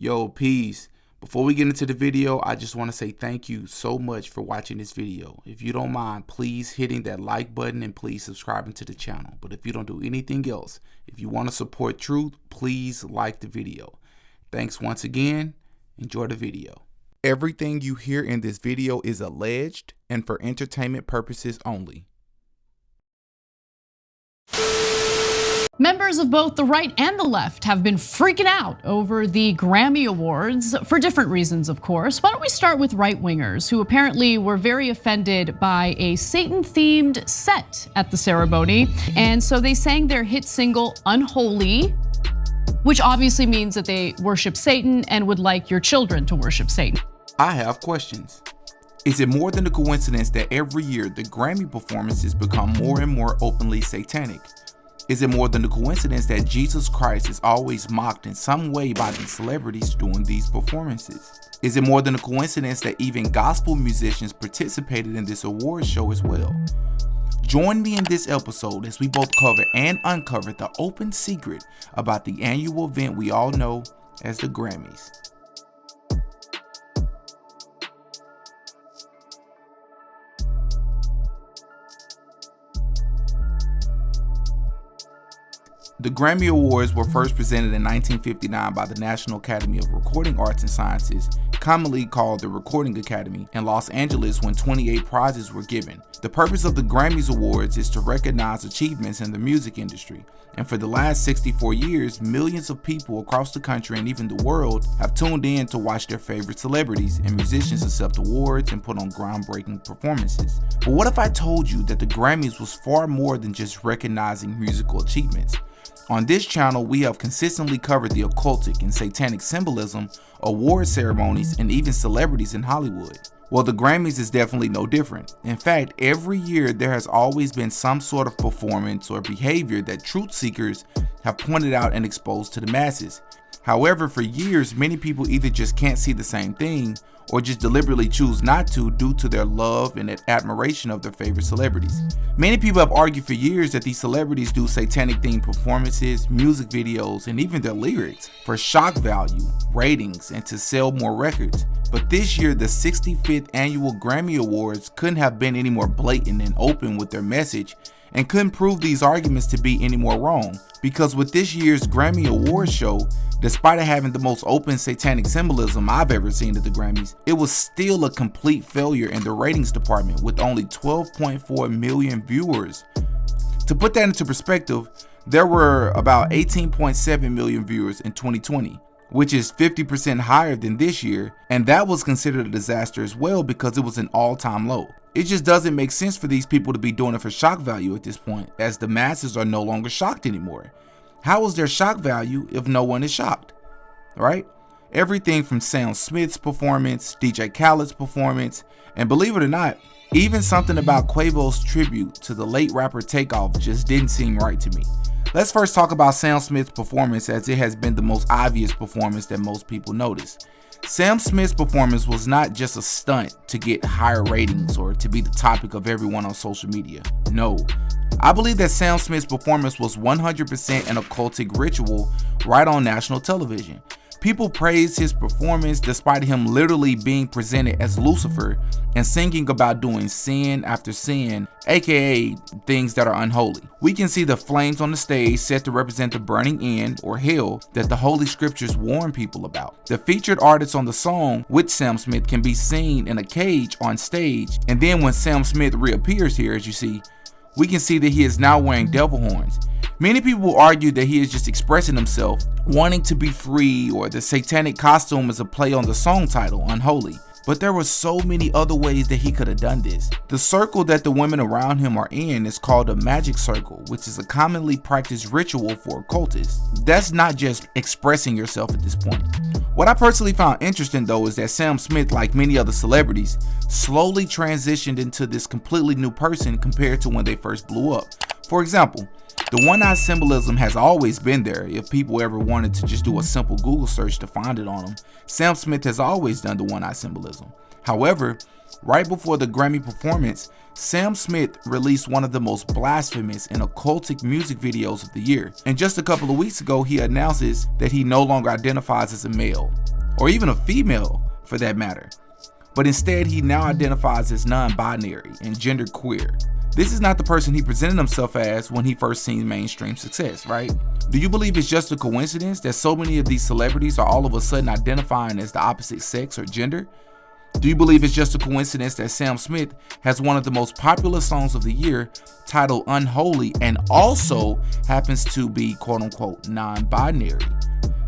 Yo, peace. Before we get into the video, I just want to say thank you so much for watching this video. If you don't mind, please hitting that like button and please subscribing to the channel. But if you don't do anything else, if you want to support truth, please like the video. Thanks once again. Enjoy the video. Everything you hear in this video is alleged and for entertainment purposes only. Members of both the right and the left have been freaking out over the Grammy Awards for different reasons, of course. Why don't we start with right-wingers who apparently were very offended by a Satan-themed set at the ceremony. And so they sang their hit single, Unholy, which obviously means that they worship Satan and would like your children to worship Satan. I have questions. Is it more than a coincidence that every year the Grammy performances become more and more openly satanic? Is it more than a coincidence that Jesus Christ is always mocked in some way by these celebrities during these performances? Is it more than a coincidence that even gospel musicians participated in this award show as well? Join me in this episode as we both cover and uncover the open secret about the annual event we all know as the Grammys. The Grammy Awards were first presented in 1959 by the National Academy of Recording Arts and Sciences, commonly called the Recording Academy, in Los Angeles when 28 prizes were given. The purpose of the Grammys Awards is to recognize achievements in the music industry, and for the last 64 years, millions of people across the country and even the world have tuned in to watch their favorite celebrities and musicians accept awards and put on groundbreaking performances. But what if I told you that the Grammys was far more than just recognizing musical achievements? On this channel, we have consistently covered the occultic and satanic symbolism, award ceremonies, and even celebrities in Hollywood. Well, the Grammys is definitely no different. In fact, every year there has always been some sort of performance or behavior that truth seekers have pointed out and exposed to the masses. However, for years, many people either just can't see the same thing or just deliberately choose not to due to their love and admiration of their favorite celebrities. Many people have argued for years that these celebrities do satanic themed performances, music videos, and even their lyrics for shock value, ratings, and to sell more records. But this year, the 65th Annual Grammy Awards couldn't have been any more blatant and open with their message and couldn't prove these arguments to be any more wrong, because with this year's Grammy Awards show, despite it having the most open satanic symbolism I've ever seen at the Grammys, it was still a complete failure in the ratings department with only 12.4 million viewers. To put that into perspective, there were about 18.7 million viewers in 2020, which is 50% higher than this year, and that was considered a disaster as well because it was an all-time low. It just doesn't make sense for these people to be doing it for shock value at this point, as the masses are no longer shocked anymore. How is there shock value if no one is shocked, right? Everything from Sam Smith's performance, DJ Khaled's performance, and believe it or not, even something about Quavo's tribute to the late rapper Takeoff just didn't seem right to me. Let's first talk about Sam Smith's performance, as it has been the most obvious performance that most people notice. Sam Smith's performance was not just a stunt to get higher ratings or to be the topic of everyone on social media. No. I believe that Sam Smith's performance was 100% an occultic ritual right on national television. People praised his performance despite him literally being presented as Lucifer and singing about doing sin after sin, aka things that are unholy. We can see the flames on the stage set to represent the burning end or hell that the Holy Scriptures warn people about. The featured artist on the song with Sam Smith can be seen in a cage on stage, and then when Sam Smith reappears here, as you see, we can see that he is now wearing devil horns. Many people argue that he is just expressing himself, wanting to be free, or the satanic costume is a play on the song title, Unholy. But there were so many other ways that he could have done this. The circle that the women around him are in is called a magic circle, which is a commonly practiced ritual for occultists. That's not just expressing yourself at this point. What I personally found interesting though is that Sam Smith, like many other celebrities, slowly transitioned into this completely new person compared to when they first blew up. For example, the one-eye symbolism has always been there. If people ever wanted to just do a simple Google search to find it on him, Sam Smith has always done the one-eye symbolism. However, Right before the Grammy performance, Sam Smith released one of the most blasphemous and occultic music videos of the year. And just a couple of weeks ago, he announces that he no longer identifies as a male, or even a female for that matter. But instead, he now identifies as non-binary and genderqueer. This is not the person he presented himself as when he first seen mainstream success, right? Do you believe it's just a coincidence that so many of these celebrities are all of a sudden identifying as the opposite sex or gender? Do you believe it's just a coincidence that Sam Smith has one of the most popular songs of the year titled Unholy and also happens to be quote-unquote non-binary?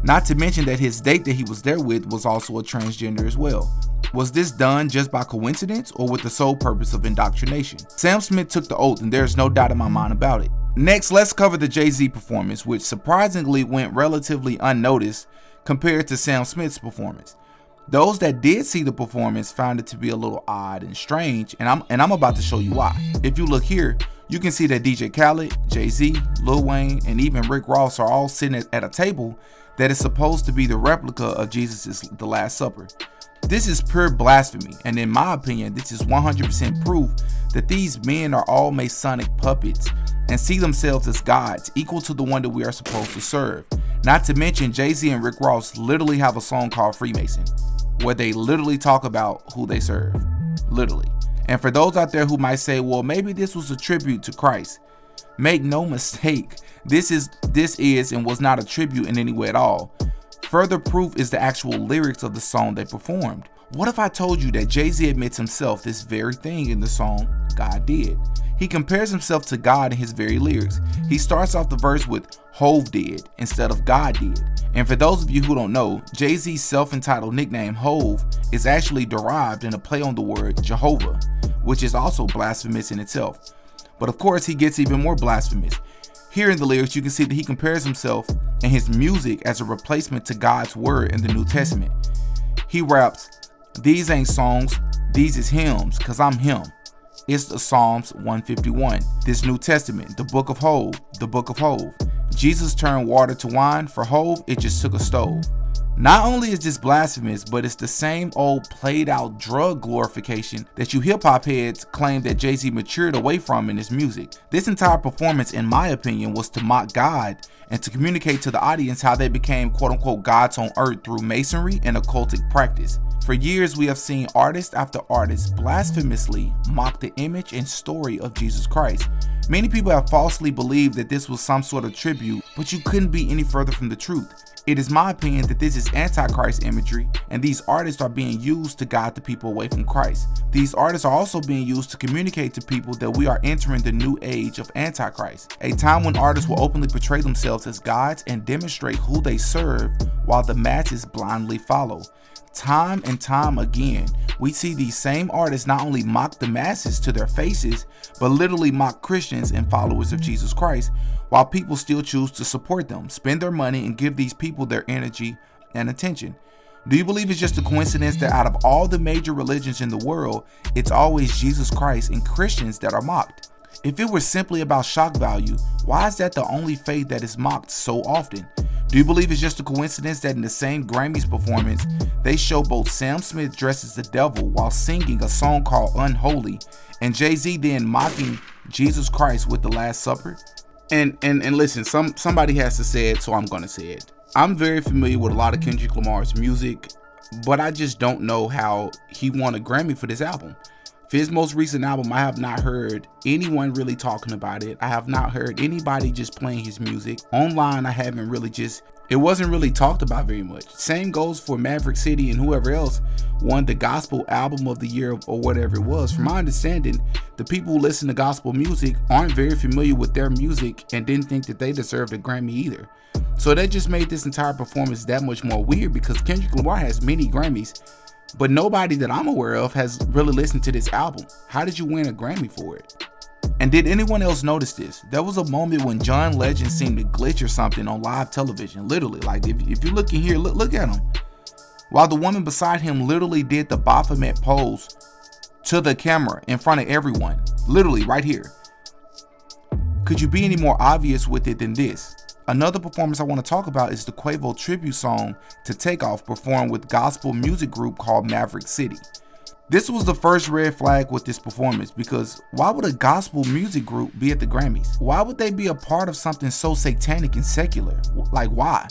Not to mention that his date that he was there with was also a transgender as well. Was this done just by coincidence or with the sole purpose of indoctrination? Sam Smith took the oath and there's no doubt in my mind about it. Next, let's cover the JayZ performance, which surprisingly went relatively unnoticed compared to Sam Smith's performance. Those that did see the performance found it to be a little odd and strange, and I'm about to show you why. If you look here, you can see that DJ Khaled, JayZ, Lil Wayne, and even Rick Ross are all sitting at a table that is supposed to be the replica of Jesus' The Last Supper. This is pure blasphemy, and in my opinion, this is 100% proof that these men are all Masonic puppets and see themselves as gods equal to the one that we are supposed to serve. Not to mention, JayZ and Rick Ross literally have a song called Freemason, where they literally talk about who they serve, literally. And for those out there who might say, well, maybe this was a tribute to Christ, make no mistake, this is and was not a tribute in any way at all. Further proof is the actual lyrics of the song they performed. What if I told you that JayZ admits himself this very thing in the song God Did? He compares himself to God in his very lyrics. He starts off the verse with Hove did instead of God did. And for those of you who don't know, JayZ's self-entitled nickname Hove is actually derived in a play on the word Jehovah, which is also blasphemous in itself. But of course, he gets even more blasphemous. Here in the lyrics, you can see that he compares himself and his music as a replacement to God's word in the New Testament. He raps, "These ain't songs, these is hymns, cause I'm him. It's the Psalms 151, this New Testament, the book of Hove, the book of Hove. Jesus turned water to wine, for Hove, it just took a stove." Not only is this blasphemous, but it's the same old played out drug glorification that you hip hop heads claim that JayZ matured away from in his music. This entire performance, in my opinion, was to mock God and to communicate to the audience how they became quote unquote gods on earth through masonry and occultic practice. For years, we have seen artist after artist blasphemously mock the image and story of Jesus Christ. Many people have falsely believed that this was some sort of tribute, but you couldn't be any further from the truth. It is my opinion that this is AntiChrist imagery, and these artists are being used to guide the people away from Christ. These artists are also being used to communicate to people that we are entering the new age of Antichrist, a time when artists will openly portray themselves as gods and demonstrate who they serve while the masses blindly follow. Time and time again, we see these same artists not only mock the masses to their faces, but literally mock Christians and followers of Jesus Christ, while people still choose to support them, spend their money, and give these people their energy and attention. Do you believe it's just a coincidence that out of all the major religions in the world, it's always Jesus Christ and Christians that are mocked? If it were simply about shock value, why is that the only faith that is mocked so often? Do you believe it's just a coincidence that in the same Grammys performance, they show both Sam Smith dressed as the devil while singing a song called Unholy, and JayZ then mocking Jesus Christ with The Last Supper? And listen, somebody has to say it, so I'm gonna say it. I'm very familiar with a lot of Kendrick Lamar's music, but I just don't know how he won a Grammy for this album. For his most recent album, I have not heard anyone really talking about it. I have not heard anybody just playing his music. Online, I haven't really it wasn't really talked about very much. Same goes for Maverick City and whoever else won the gospel album of the year or whatever it was. From my understanding, the people who listen to gospel music aren't very familiar with their music and didn't think that they deserved a Grammy either. So that just made this entire performance that much more weird, because Kendrick Lamar has many Grammys, but nobody that I'm aware of has really listened to this album. How did you win a Grammy for it? And did anyone else notice this? There was a moment when John Legend seemed to glitch or something on live television. Literally, like if you look in here, look at him. While the woman beside him literally did the Baphomet pose to the camera in front of everyone. Literally right here. Could you be any more obvious with it than this? Another performance I want to talk about is the Quavo tribute song to Takeoff, performed with gospel music group called Maverick City. This was the first red flag with this performance, because why would a gospel music group be at the Grammys? Why would they be a part of something so satanic and secular? Like, why?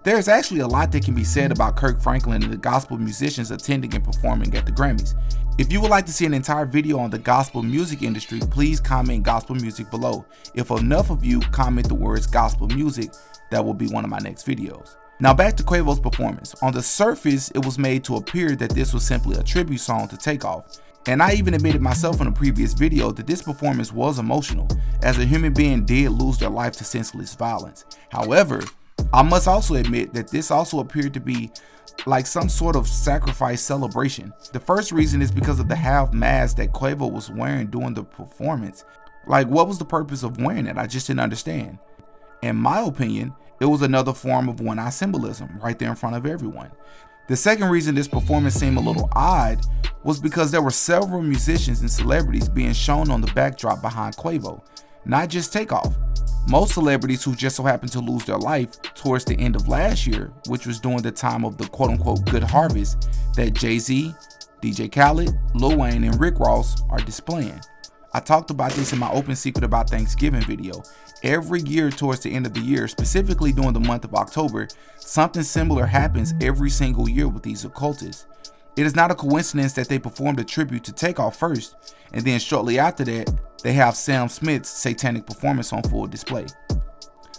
There's actually a lot that can be said about Kirk Franklin and the gospel musicians attending and performing at the Grammys. If you would like to see an entire video on the gospel music industry, please comment gospel music below. If enough of you comment the words gospel music, that will be one of my next videos. Now back to Quavo's performance. On the surface, it was made to appear that this was simply a tribute song to Takeoff. And I even admitted myself in a previous video that this performance was emotional, as a human being did lose their life to senseless violence. However, I must also admit that this also appeared to be like some sort of sacrifice celebration. The first reason is because of the half mask that Quavo was wearing during the performance. Like, what was the purpose of wearing it? I just didn't understand. In my opinion, it was another form of one-eye symbolism right there in front of everyone. The second reason this performance seemed a little odd was because there were several musicians and celebrities being shown on the backdrop behind Quavo, not just Takeoff. Most celebrities who just so happened to lose their life towards the end of last year, which was during the time of the quote-unquote good harvest that JayZ, DJ Khaled, Lil Wayne, and Rick Ross are displaying. I talked about this in my Open Secret About Thanksgiving video. Every year towards the end of the year, specifically during the month of October, something similar happens every single year with these occultists. It is not a coincidence that they performed a tribute to Takeoff first, and then shortly after that, they have Sam Smith's satanic performance on full display.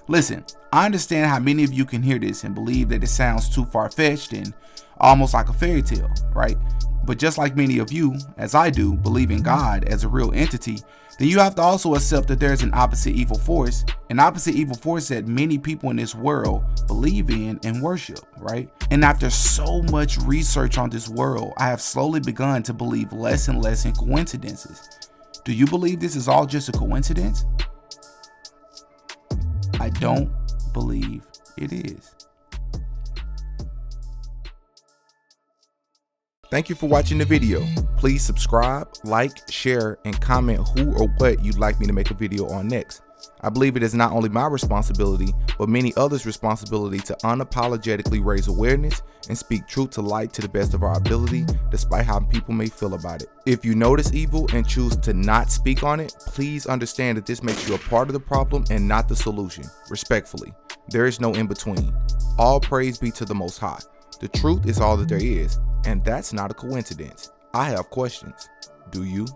Listen, I understand how many of you can hear this and believe that it sounds too far-fetched and almost like a fairy tale, right? But just like many of you, as I do, believe in God as a real entity, then you have to also accept that there's an opposite evil force that many people in this world believe in and worship, right? And after so much research on this world, I have slowly begun to believe less and less in coincidences. Do you believe this is all just a coincidence? I don't believe it is. Thank you for watching the video. Please subscribe, like, share, and comment who or what you'd like me to make a video on next. I believe it is not only my responsibility, but many others' responsibility to unapologetically raise awareness and speak truth to light to the best of our ability, despite how people may feel about it. If you notice evil and choose to not speak on it, please understand that this makes you a part of the problem and not the solution. Respectfully, there is no in between. All praise be to the Most High. The truth is all that there is, and that's not a coincidence. I have questions. Do you?